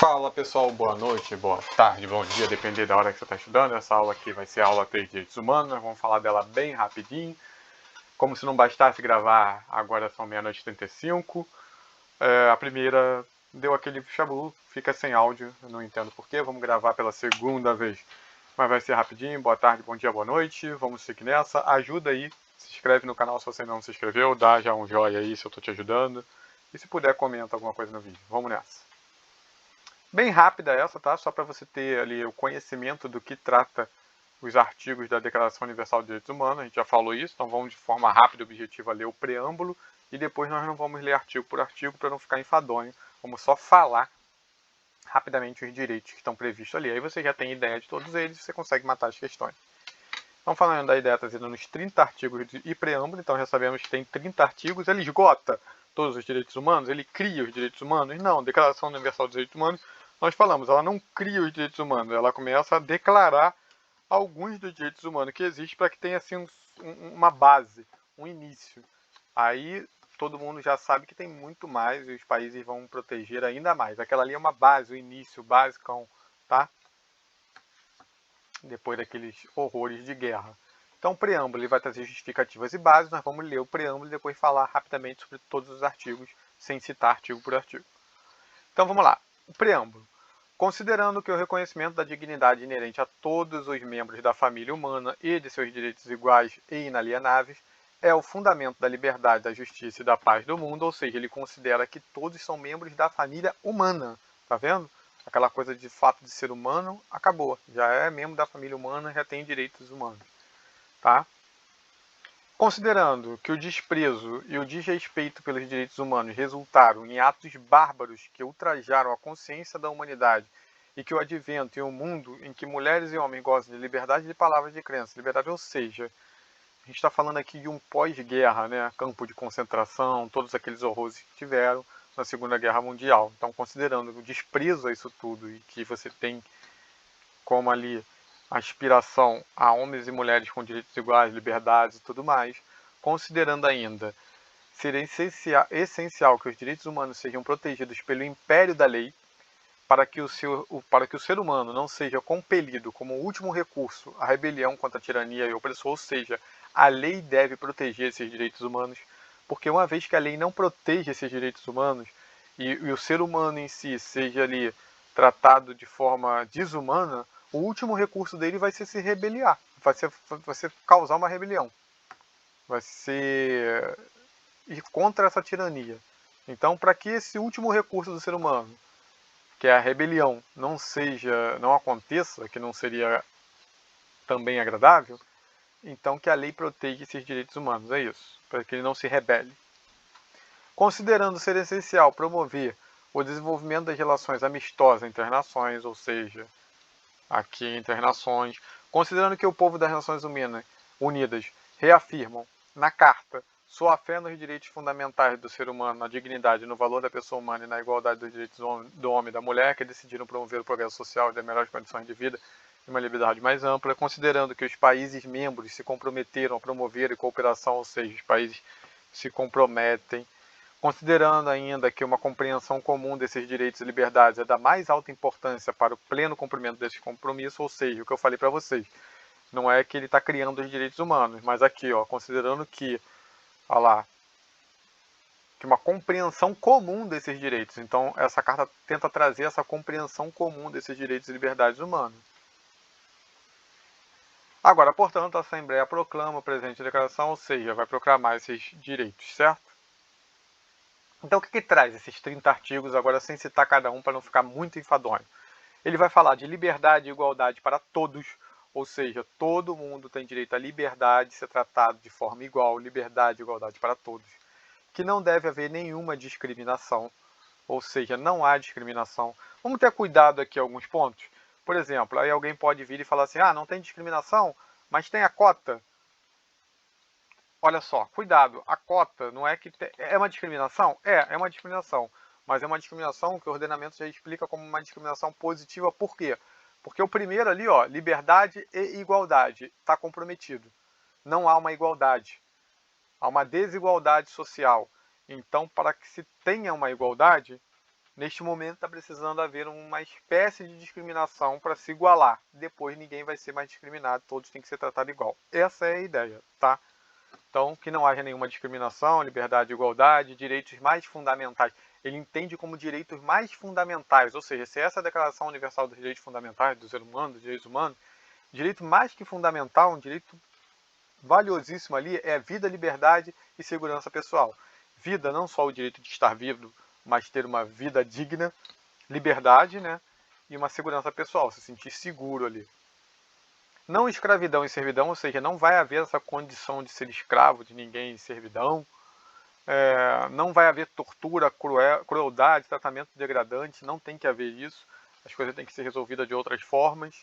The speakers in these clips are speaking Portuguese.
Fala pessoal, boa noite, boa tarde, bom dia, dependendo da hora que você está estudando. Essa aula aqui vai ser a aula 3 de Direitos Humanos, nós vamos falar dela bem rapidinho. Como se não bastasse gravar, agora são meia-noite e 35. A primeira deu aquele chabu, fica sem áudio, eu não entendo porquê, vamos gravar pela segunda vez. Mas vai ser rapidinho, boa tarde, bom dia, boa noite, vamos seguir nessa. Ajuda aí, se inscreve no canal se você não se inscreveu, dá já um joinha aí se eu estou te ajudando. E se puder, comenta alguma coisa no vídeo. Vamos nessa. Bem rápida essa, tá? Só para você ter ali o conhecimento do que trata os artigos da Declaração Universal de Direitos Humanos. A gente já falou isso, então vamos de forma rápida e objetiva ler o preâmbulo e depois nós não vamos ler artigo por artigo para não ficar enfadonho. Vamos só falar rapidamente os direitos que estão previstos ali. Aí você já tem ideia de todos eles e você consegue matar as questões. Então, falando da ideia trazida nos 30 artigos e preâmbulo, então já sabemos que tem 30 artigos. Ele esgota todos os direitos humanos? Ele cria os direitos humanos? Não, Declaração Universal dos Direitos Humanos, nós falamos, ela não cria os direitos humanos, ela começa a declarar alguns dos direitos humanos que existem para que tenha assim uma base, um início. Aí todo mundo já sabe que tem muito mais e os países vão proteger ainda mais. Aquela ali é uma base, o início, o basicão, tá? Depois daqueles horrores de guerra. Então o preâmbulo ele vai trazer justificativas e bases, nós vamos ler o preâmbulo e depois falar rapidamente sobre todos os artigos, sem citar artigo por artigo. Então vamos lá, o preâmbulo. Considerando que o reconhecimento da dignidade inerente a todos os membros da família humana e de seus direitos iguais e inalienáveis é o fundamento da liberdade, da justiça e da paz do mundo, ou seja, ele considera que todos são membros da família humana, tá vendo? Aquela coisa de fato de ser humano, acabou. Já é membro da família humana, já tem direitos humanos, tá? Considerando que o desprezo e o desrespeito pelos direitos humanos resultaram em atos bárbaros que ultrajaram a consciência da humanidade e que o advento em um mundo em que mulheres e homens gozam de liberdade de palavras de crença, liberdade, ou seja, a gente está falando aqui de um pós-guerra, né? Campo de concentração, todos aqueles horrores que tiveram na Segunda Guerra Mundial. Então, considerando o desprezo a isso tudo e que você tem como ali aspiração a homens e mulheres com direitos iguais, liberdades e tudo mais, considerando ainda ser essencial que os direitos humanos sejam protegidos pelo império da lei, para que o ser humano não seja compelido como último recurso à rebelião contra a tirania e o opressor, ou seja, a lei deve proteger esses direitos humanos, porque uma vez que a lei não protege esses direitos humanos e o ser humano em si seja ali tratado de forma desumana, o último recurso dele vai ser se rebeliar, vai ser causar uma rebelião, vai ser ir contra essa tirania. Então, para que esse último recurso do ser humano, que é a rebelião, não aconteça, que não seria também agradável, então que a lei proteja esses direitos humanos, é isso, para que ele não se rebele. Considerando ser essencial promover o desenvolvimento das relações amistosas entre as nações, ou seja, aqui entre as nações, considerando que o povo das Nações Unidas reafirmam na Carta sua fé nos direitos fundamentais do ser humano, na dignidade, no valor da pessoa humana e na igualdade dos direitos do homem e da mulher, que decidiram promover o progresso social e das melhores condições de vida e uma liberdade mais ampla, considerando que os países membros se comprometeram a promover a cooperação, ou seja, os países se comprometem, considerando ainda que uma compreensão comum desses direitos e liberdades é da mais alta importância para o pleno cumprimento desse compromisso, ou seja, o que eu falei para vocês, não é que ele está criando os direitos humanos, mas aqui, ó, considerando que, olha lá, que uma compreensão comum desses direitos. Então, essa carta tenta trazer essa compreensão comum desses direitos e liberdades humanos. Agora, portanto, a Assembleia proclama o presente declaração, ou seja, vai proclamar esses direitos, certo? Então, o que traz esses 30 artigos, agora sem citar cada um para não ficar muito enfadonho? Ele vai falar de liberdade e igualdade para todos, ou seja, todo mundo tem direito à liberdade, ser tratado de forma igual, liberdade e igualdade para todos. Que não deve haver nenhuma discriminação, ou seja, não há discriminação. Vamos ter cuidado aqui em alguns pontos. Por exemplo, aí alguém pode vir e falar assim, não tem discriminação, mas tem a cota. Olha só, cuidado, a cota não é que é uma discriminação? É uma discriminação, mas é uma discriminação que o ordenamento já explica como uma discriminação positiva. Por quê? Porque o primeiro ali, ó, liberdade e igualdade, está comprometido. Não há uma igualdade, há uma desigualdade social. Então, para que se tenha uma igualdade, Neste momento está precisando haver uma espécie de discriminação para se igualar. Depois ninguém vai ser mais discriminado, todos têm que ser tratados igual. Essa é a ideia, tá? Então, que não haja nenhuma discriminação, liberdade e igualdade, direitos mais fundamentais. Ele entende como direitos mais fundamentais, ou seja, se essa é a Declaração Universal dos Direitos Fundamentais do ser humano, dos direitos humanos, direito mais que fundamental, um direito valiosíssimo ali é vida, liberdade e segurança pessoal. Vida, não só o direito de estar vivo, mas ter uma vida digna, liberdade, né? E uma segurança pessoal, se sentir seguro ali. Não escravidão e servidão, ou seja, não vai haver essa condição de ser escravo de ninguém em servidão. Não vai haver tortura, crueldade, tratamento degradante, não tem que haver isso. As coisas têm que ser resolvidas de outras formas.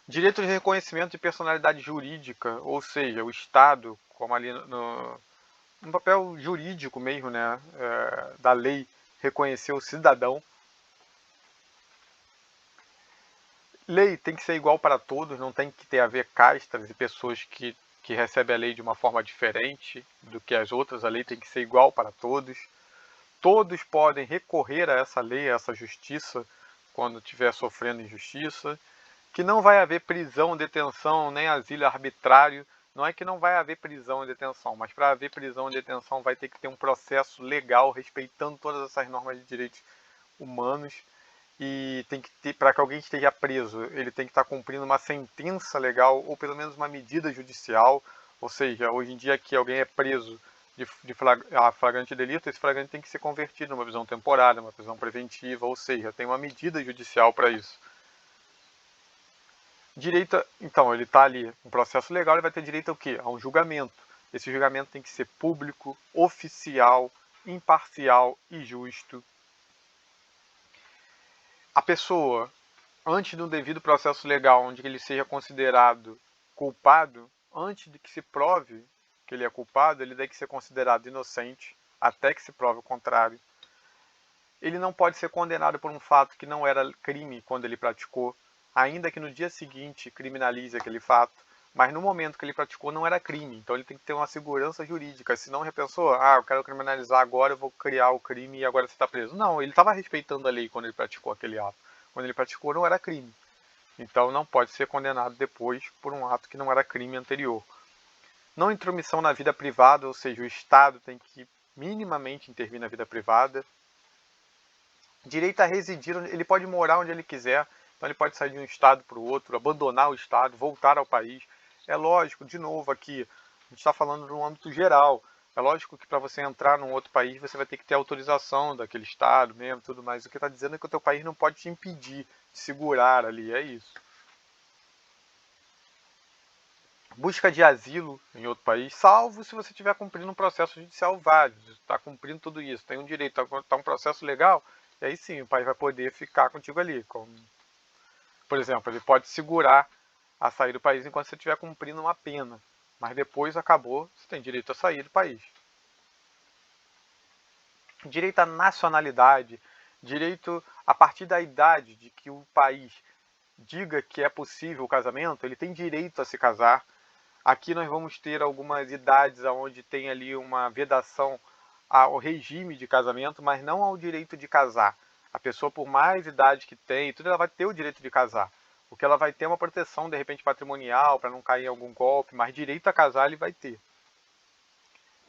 Direito de reconhecimento de personalidade jurídica, ou seja, o Estado, como ali no papel jurídico mesmo, né, da lei, reconhecer o cidadão. Lei tem que ser igual para todos, não tem que ter a ver castas e pessoas que recebem a lei de uma forma diferente do que as outras. A lei tem que ser igual para todos. Todos podem recorrer a essa lei, a essa justiça, quando estiver sofrendo injustiça. Que não vai haver prisão, detenção, nem asilo arbitrário. Não é que não vai haver prisão e detenção, mas para haver prisão e detenção vai ter que ter um processo legal, respeitando todas essas normas de direitos humanos. E tem que ter, para que alguém esteja preso, ele tem que estar cumprindo uma sentença legal ou pelo menos uma medida judicial. Ou seja, hoje em dia que alguém é preso de flagrante delito, esse flagrante tem que ser convertido numa prisão temporária, uma prisão preventiva, ou seja, tem uma medida judicial para isso. Direito, então, ele está ali, um processo legal, ele vai ter direito ao quê? A um julgamento. Esse julgamento tem que ser público, oficial, imparcial e justo. A pessoa, antes do devido processo legal, onde ele seja considerado culpado, antes de que se prove que ele é culpado, ele tem que ser considerado inocente, até que se prove o contrário. Ele não pode ser condenado por um fato que não era crime quando ele praticou, ainda que no dia seguinte criminalize aquele fato, mas no momento que ele praticou não era crime, então ele tem que ter uma segurança jurídica, senão repensou, eu quero criminalizar agora, eu vou criar o crime e agora você está preso. Não, ele estava respeitando a lei quando ele praticou aquele ato. Quando ele praticou não era crime. Então não pode ser condenado depois por um ato que não era crime anterior. Não intromissão na vida privada, ou seja, o Estado tem que minimamente intervir na vida privada. Direito a residir, ele pode morar onde ele quiser, então ele pode sair de um estado para o outro, abandonar o estado, voltar ao país. É lógico, de novo aqui, a gente está falando no âmbito geral. É lógico que para você entrar num outro país, você vai ter que ter autorização daquele estado mesmo, tudo mais. O que está dizendo é que o teu país não pode te impedir, te segurar ali, é isso. Busca de asilo em outro país, salvo se você estiver cumprindo um processo judicial válido, está cumprindo tudo isso, tem um direito, está um processo legal, e aí sim o país vai poder ficar contigo ali. Por exemplo, ele pode segurar a sair do país enquanto você estiver cumprindo uma pena, mas depois acabou, você tem direito a sair do país. Direito à nacionalidade, direito a partir da idade de que o país diga que é possível o casamento, ele tem direito a se casar. Aqui nós vamos ter algumas idades onde tem ali uma vedação ao regime de casamento, mas não ao direito de casar. A pessoa, por mais idade que tem, tudo, ela vai ter o direito de casar. Porque ela vai ter uma proteção, de repente, patrimonial, para não cair em algum golpe, mas direito a casar ele vai ter.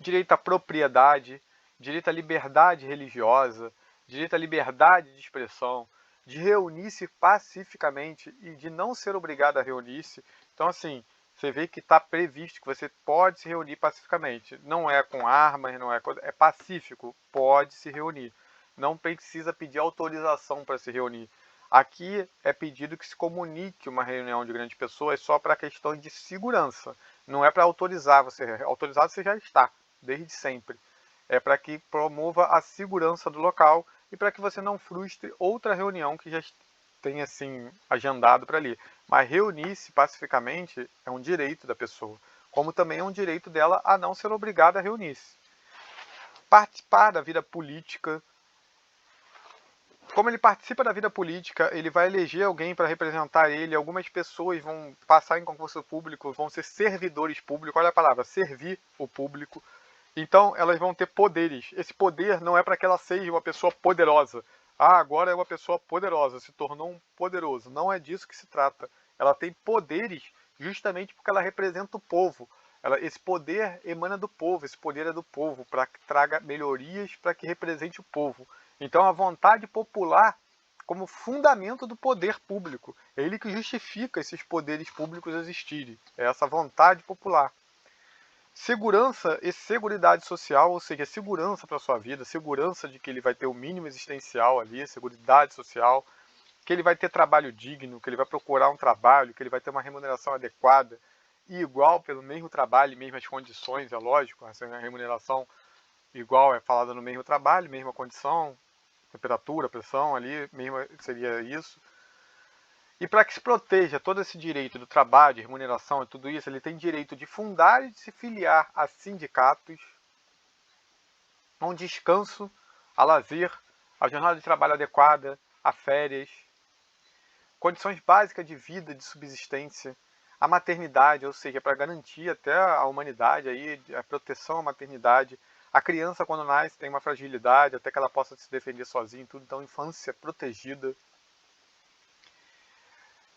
Direito à propriedade, direito à liberdade religiosa, direito à liberdade de expressão, de reunir-se pacificamente e de não ser obrigado a reunir-se. Então, assim, você vê que está previsto que você pode se reunir pacificamente. Não é com armas, não é coisa, é pacífico, pode se reunir. Não precisa pedir autorização para se reunir. Aqui é pedido que se comunique uma reunião de grandes pessoas só para questão de segurança. Não é para autorizar você. Autorizado você já está, desde sempre. É para que promova a segurança do local e para que você não frustre outra reunião que já tem assim agendado para ali. Mas reunir-se pacificamente é um direito da pessoa, como também é um direito dela a não ser obrigada a reunir-se. Participar da vida política. Como ele participa da vida política, ele vai eleger alguém para representar ele, algumas pessoas vão passar em concurso público, vão ser servidores públicos, olha a palavra, servir o público, Então elas vão ter poderes. Esse poder não é para que ela seja uma pessoa poderosa. Ah, agora é uma pessoa poderosa, se tornou um poderoso. Não é disso que se trata. Ela tem poderes justamente porque ela representa o povo. Esse poder emana do povo, esse poder é do povo, para que traga melhorias, para que represente o povo. Então a vontade popular como fundamento do poder público. É ele que justifica esses poderes públicos existirem. É essa vontade popular. Segurança e seguridade social, ou seja, segurança para a sua vida, segurança de que ele vai ter o mínimo existencial ali, seguridade social, que ele vai ter trabalho digno, que ele vai procurar um trabalho, que ele vai ter uma remuneração adequada e igual pelo mesmo trabalho, mesmas condições, é lógico, a remuneração igual é falada no mesmo trabalho, mesma condição, temperatura, pressão ali, mesmo seria isso. E para que se proteja todo esse direito do trabalho, de remuneração e tudo isso, ele tem direito de fundar e de se filiar a sindicatos, a um descanso, a lazer, a jornada de trabalho adequada, a férias, condições básicas de vida, de subsistência, a maternidade, ou seja, para garantir até a humanidade, aí, a proteção à maternidade. A criança, quando nasce, tem uma fragilidade, até que ela possa se defender sozinha, tudo. Então, infância protegida.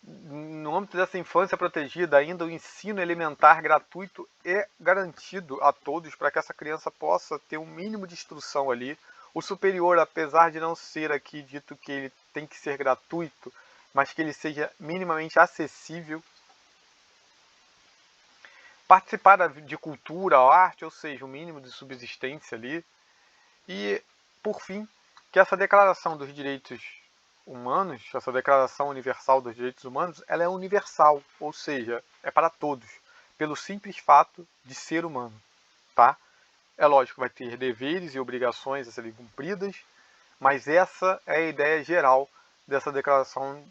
No âmbito dessa infância protegida, ainda o ensino elementar gratuito é garantido a todos para que essa criança possa ter um mínimo de instrução ali. O superior, apesar de não ser aqui dito que ele tem que ser gratuito, mas que ele seja minimamente acessível. Participar de cultura, arte, ou seja, o mínimo de subsistência ali. E, por fim, que essa declaração dos direitos humanos, essa Declaração Universal dos Direitos Humanos, ela é universal, ou seja, é para todos, pelo simples fato de ser humano, tá? É lógico que vai ter deveres e obrigações a serem cumpridas, mas essa é a ideia geral dessa Declaração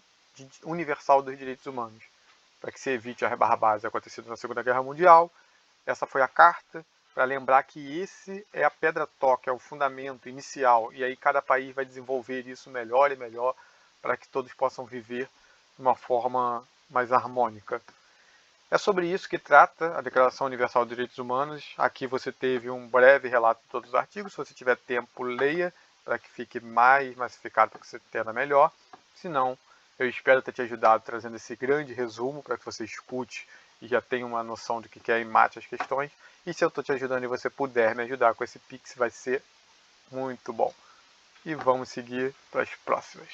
Universal dos Direitos Humanos, para que se evite a barbárie acontecida na Segunda Guerra Mundial. Essa foi a carta para lembrar que esse é a pedra-toque, é o fundamento inicial, e aí cada país vai desenvolver isso melhor e melhor para que todos possam viver de uma forma mais harmônica. É sobre isso que trata a Declaração Universal dos Direitos Humanos. Aqui você teve um breve relato de todos os artigos. Se você tiver tempo, leia, para que fique mais massificado, para que você entenda melhor. Se não, eu espero ter te ajudado trazendo esse grande resumo para que você escute e já tenha uma noção do que é e mate as questões. E se eu estou te ajudando e você puder me ajudar com esse Pix, vai ser muito bom. E vamos seguir para as próximas.